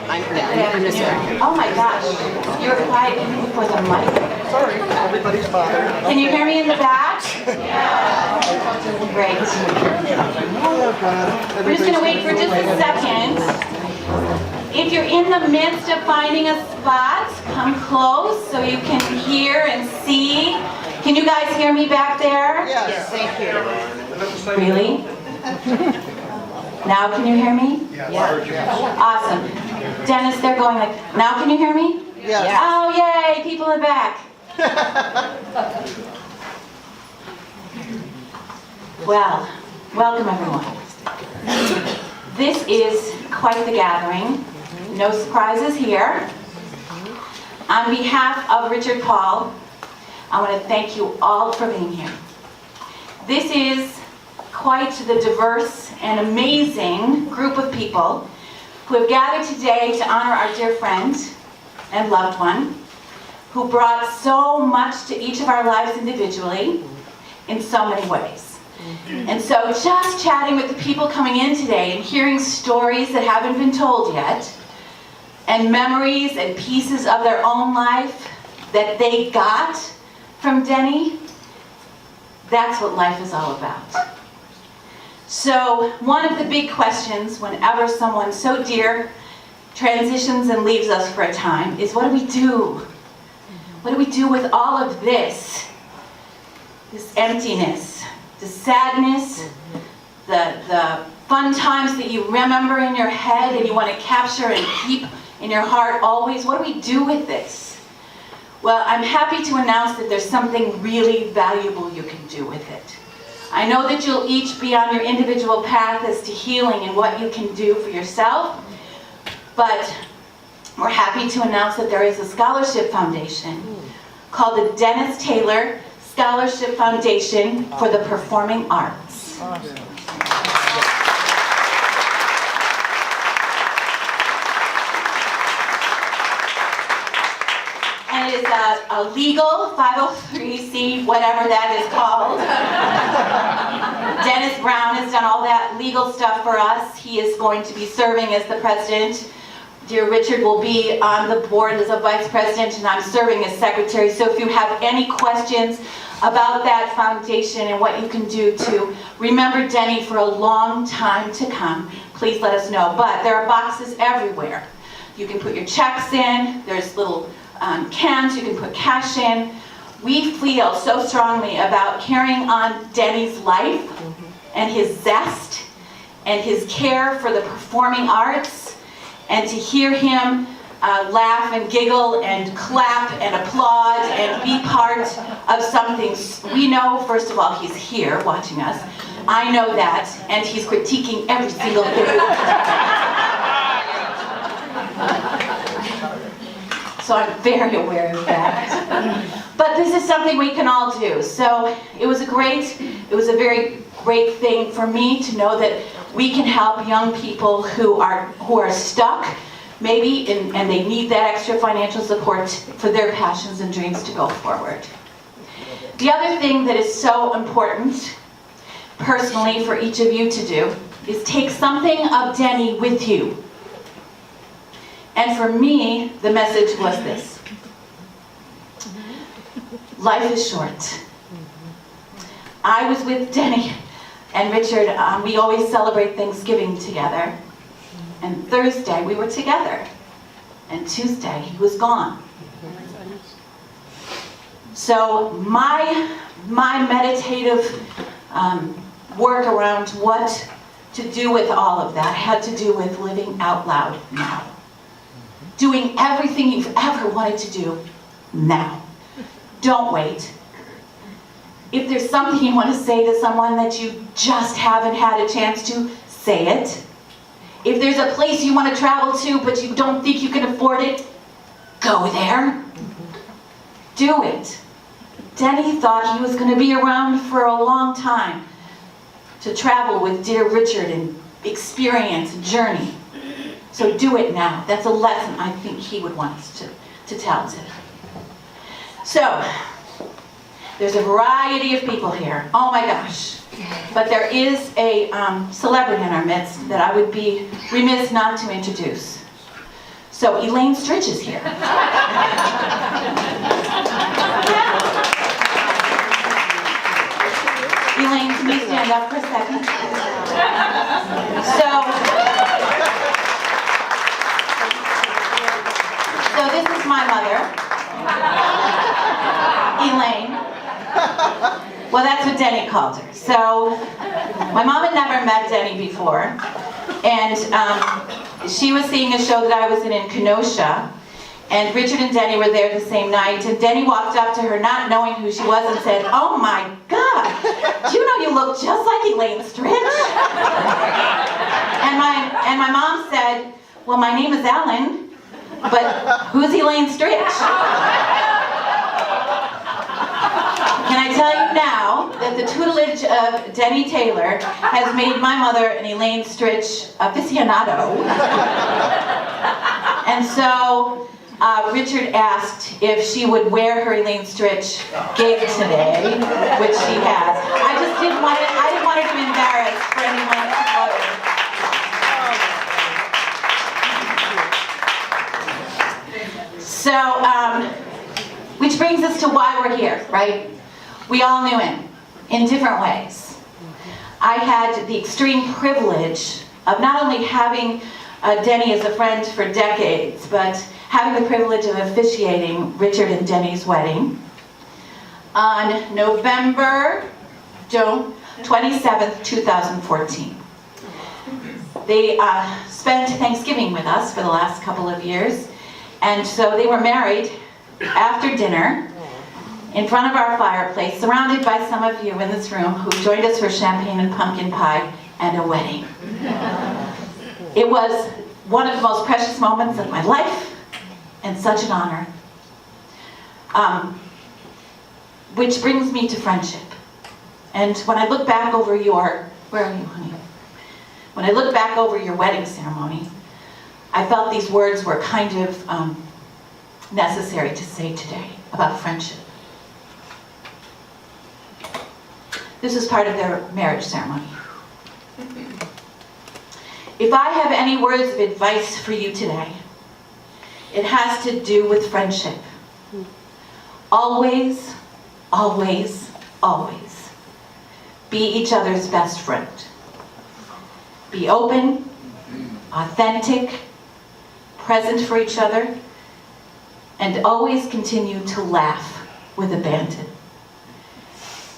I'm just Oh my gosh, you're quiet for the mic. Sorry, everybody's bothered. Can you hear me in the back? Great. Oh, God. We're just going to wait for just a second. If you're in the midst of finding a spot, come close so you can hear and see. Can you guys hear me back there? Yes, thank you. Really? Now can you hear me? Yeah. Awesome. Dennis, they're going like, now can you hear me? Yes. Oh, yay, people in the back. Well, welcome everyone. This is quite the gathering. No surprises here. On behalf of Richard Paul, I want to thank you all for being here. This is quite the diverse and amazing group of people who have gathered today to honor our dear friend and loved one who brought so much to each of our lives individually in so many ways. And so just chatting with the people coming in today and hearing stories that haven't been told yet, and memories and pieces of their own life that they got from Dennie, that's what life is all about. So one of the big questions whenever someone so dear transitions and leaves us for a time is, what do we do? What do we do with all of this? This emptiness, the sadness, the fun times that you remember in your head and you want to capture and keep in your heart always. What do we do with this? Well, I'm happy to announce that there's something really valuable you can do with it. I know that you'll each be on your individual path as to healing and what you can do for yourself, but we're happy to announce that there is a scholarship foundation called the Dennis Taylor Scholarship Foundation for the Performing Arts. Awesome. And it is a legal 503c, whatever that is called. Dennis Brown has done all that legal stuff for us. He is going to be serving as the president. Dear Richard will be on the board as a vice president, and I'm serving as secretary. So if you have any questions about that foundation and what you can do to remember Dennie for a long time to come, please let us know. But there are boxes everywhere. You can put your checks in. There's little cans you can put cash in. We feel so strongly about carrying on Dennie's life and his zest and his care for the performing arts, and to hear him laugh and giggle and clap and applaud and be part of something. We know, first of all, he's here watching us. I know that, and he's critiquing every single thing. So I'm very aware of that. But this is something we can all do. So it was a very great thing for me to know that we can help young people who are stuck, maybe, and they need that extra financial support for their passions and dreams to go forward. The other thing that is so important, personally, for each of you to do, is take something of Dennie with you. And for me, the message was this: life is short. I was with Dennie and Richard. We always celebrate Thanksgiving together. And Thursday we were together. And Tuesday he was gone. So my meditative work around what to do with all of that had to do with living out loud now. Doing everything you've ever wanted to do now. Don't wait. If there's something you want to say to someone that you just haven't had a chance to, say it. If there's a place you want to travel to but you don't think you can afford it, go there. Do it. Dennie thought he was going to be around for a long time to travel with dear Richard and experience a journey. So do it now. That's a lesson I think he would want us to tell today. So, there's a variety of people here. Oh my gosh. But there is a celebrity in our midst that I would be remiss not to introduce. So Elaine Stritch is here. Elaine, can you stand up for a second? So this is my mother, Elaine. Well, that's what Denny called her. So my mom had never met Denny before, and she was seeing a show that I was in Kenosha, and Richard and Denny were there the same night, and Denny walked up to her not knowing who she was and said, "Oh my God, do you know you look just like Elaine Stritch?" And my mom said, "Well, my name is Ellen, but who's Elaine Stritch?" Can I tell you now that the tutelage of Denny Taylor has made my mother an Elaine Stritch aficionado. And so Richard asked if she would wear her Elaine Stritch gig today, which she has. I didn't want her to be embarrassed for anyone to. So, which brings us to why we're here, right? We all knew him in different ways. I had the extreme privilege of not only having Denny as a friend for decades, but having the privilege of officiating Richard and Denny's wedding on November 27th, 2014. They spent Thanksgiving with us for the last couple of years, and so they were married after dinner in front of our fireplace, surrounded by some of you in this room who joined us for champagne and pumpkin pie and a wedding. It was one of the most precious moments of my life, and such an honor. Which brings me to friendship. And when I look back over where are you, honey? When I look back over your wedding ceremony, I felt these words were kind of necessary to say today about friendship. This is part of their marriage ceremony. If I have any words of advice for you today, it has to do with friendship. Always, always, always be each other's best friend. Be open, authentic, present for each other, and always continue to laugh with abandon.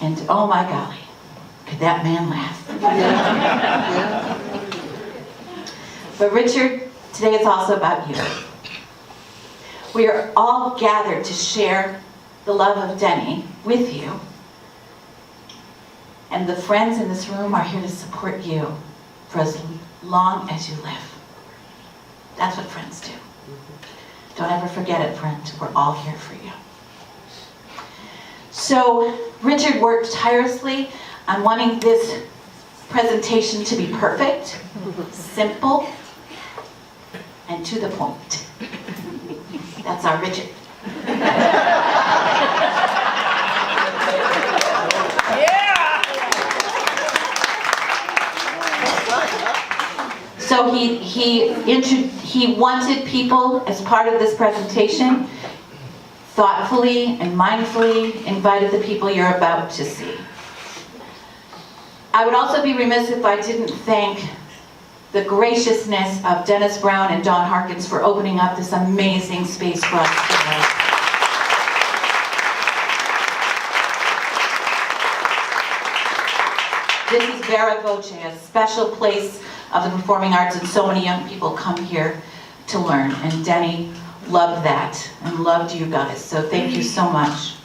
And oh my golly, could that man laugh. But Richard, today is also about you. We are all gathered to share the love of Denny with you. And the friends in this room are here to support you for as long as you live. That's what friends do. Don't ever forget it, friend. We're all here for you. So Richard worked tirelessly on wanting this presentation to be perfect, simple, and to the point. That's our Richard. So he wanted people, as part of this presentation, thoughtfully and mindfully invited the people you're about to see. I would also be remiss if I didn't thank the graciousness of Dennis Brown and Dawn Harkins for opening up this amazing space for us today. This is Vero, Voce, a special place of the performing arts, and so many young people come here to learn. And Denny loved that and loved you guys, so thank you so much.